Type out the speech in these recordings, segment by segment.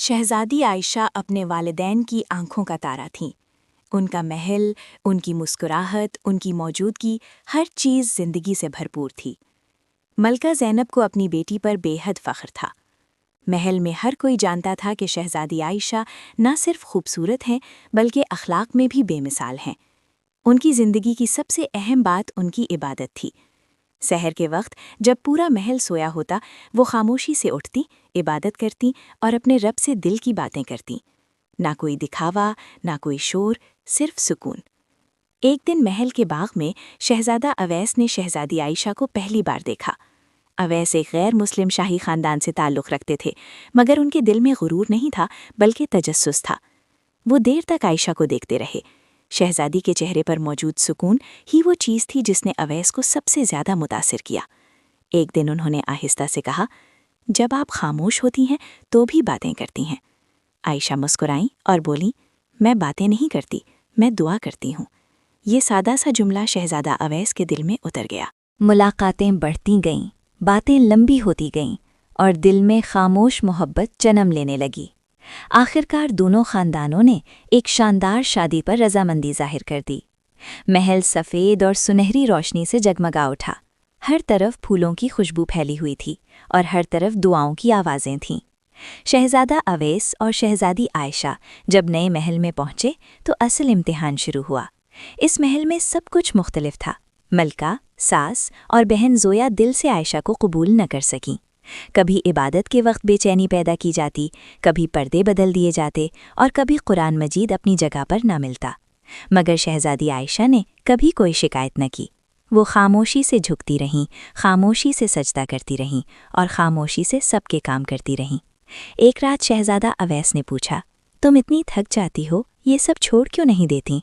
شہزادی عائشہ اپنے والدین کی آنکھوں کا تارا تھیں۔ ان کا محل، ان کی مسکراہٹ، ان کی موجودگی، ہر چیز زندگی سے بھرپور تھی۔ ملکہ زینب کو اپنی بیٹی پر بے حد فخر تھا۔ محل میں ہر کوئی جانتا تھا کہ شہزادی عائشہ نہ صرف خوبصورت ہیں بلکہ اخلاق میں بھی بے مثال ہیں۔ ان کی زندگی کی سب سے اہم بات ان کی عبادت تھی۔ سحر کے وقت جب پورا محل سویا ہوتا، وہ خاموشی سے اٹھتی، عبادت کرتی اور اپنے رب سے دل کی باتیں کرتی۔ نہ کوئی دکھاوا، نہ کوئی شور، صرف سکون۔ ایک دن محل کے باغ میں شہزادہ اویس نے شہزادی عائشہ کو پہلی بار دیکھا۔ اویس ایک غیر مسلم شاہی خاندان سے تعلق رکھتے تھے، مگر ان کے دل میں غرور نہیں تھا بلکہ تجسس تھا۔ وہ دیر تک عائشہ کو دیکھتے رہے۔ شہزادی کے چہرے پر موجود سکون ہی وہ چیز تھی جس نے اویس کو سب سے زیادہ متاثر کیا۔ ایک دن انہوں نے آہستہ سے کہا، جب آپ خاموش ہوتی ہیں تو بھی باتیں کرتی ہیں۔ عائشہ مسکرائیں اور بولیں، میں باتیں نہیں کرتی، میں دعا کرتی ہوں۔ یہ سادہ سا جملہ شہزادہ اویس کے دل میں اتر گیا۔ ملاقاتیں بڑھتی گئیں، باتیں لمبی ہوتی گئیں اور دل میں خاموش محبت جنم لینے لگی۔ آخرکار دونوں خاندانوں نے ایک شاندار شادی پر رضامندی ظاہر کر دی۔ محل سفید اور سنہری روشنی سے جگمگا اٹھا۔ ہر طرف پھولوں کی خوشبو پھیلی ہوئی تھی اور ہر طرف دعاؤں کی آوازیں تھیں۔ شہزادہ اویس اور شہزادی عائشہ جب نئے محل میں پہنچے تو اصل امتحان شروع ہوا۔ اس محل میں سب کچھ مختلف تھا۔ ملکہ، ساس اور بہن زویا دل سے عائشہ کو قبول نہ کر سکیں۔ کبھی عبادت کے وقت بے چینی پیدا کی جاتی، کبھی پردے بدل دیے جاتے اور کبھی قرآن مجید اپنی جگہ پر نہ ملتا۔ مگر شہزادی عائشہ نے کبھی کوئی شکایت نہ کی۔ وہ خاموشی سے جھکتی رہیں، خاموشی سے سجدہ کرتی رہیں اور خاموشی سے سب کے کام کرتی رہیں۔ ایک رات شہزادہ اویس نے پوچھا، تم اتنی تھک جاتی ہو، یہ سب چھوڑ کیوں نہیں دیتی؟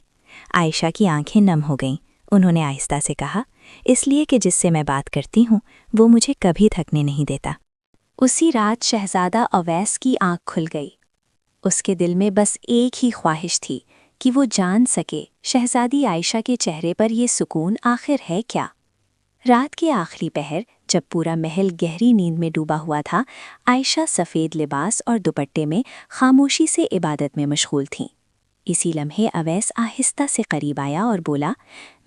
عائشہ کی آنکھیں نم ہو گئیں۔ انہوں نے آہستہ سے کہا، اس لیے کہ جس سے میں بات کرتی ہوں وہ مجھے کبھی تھکنے نہیں دیتا۔ اسی رات شہزادہ اویس کی آنکھ کھل گئی۔ اس کے دل میں بس ایک ہی خواہش تھی کہ وہ جان سکے شہزادی عائشہ کے چہرے پر یہ سکون آخر ہے کیا۔ رات کے آخری پہر جب پورا محل گہری نیند میں ڈوبا ہوا تھا، عائشہ سفید لباس اور دوپٹے میں خاموشی سے عبادت میں مشغول تھیں۔ اسی لمحے اویس آہستہ سے قریب آیا اور بولا،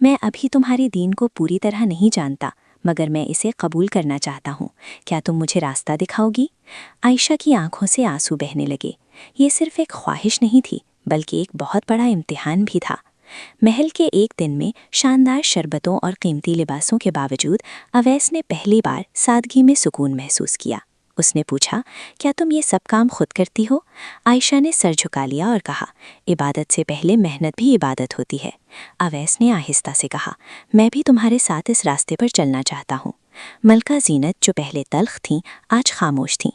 میں ابھی تمہارے دین کو پوری طرح نہیں جانتا، مگر میں اسے قبول کرنا چاہتا ہوں۔ کیا تم مجھے راستہ دکھاؤ گی؟ عائشہ کی آنکھوں سے آنسو بہنے لگے۔ یہ صرف ایک خواہش نہیں تھی بلکہ ایک بہت بڑا امتحان بھی تھا۔ محل کے ایک دن میں شاندار شربتوں اور قیمتی لباسوں کے باوجود اویس نے پہلی بار سادگی میں سکون محسوس کیا۔ اس نے پوچھا، کیا تم یہ سب کام خود کرتی ہو؟ عائشہ نے سر جھکا لیا اور کہا، عبادت سے پہلے محنت بھی عبادت ہوتی ہے۔ اویس نے آہستہ سے کہا، میں بھی تمہارے ساتھ اس راستے پر چلنا چاہتا ہوں۔ ملکہ زینت جو پہلے تلخ تھیں آج خاموش تھیں۔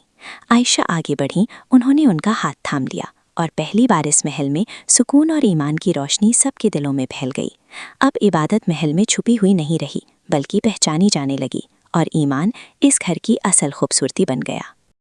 عائشہ آگے بڑھیں، انہوں نے ان کا ہاتھ تھام لیا اور پہلی بار اس محل میں سکون اور ایمان کی روشنی سب کے دلوں میں پھیل گئی۔ اب عبادت محل میں چھپی ہوئی نہیں رہی بلکہ پہچانی جانے لگی اور ایمان اس گھر کی اصل خوبصورتی بن گیا۔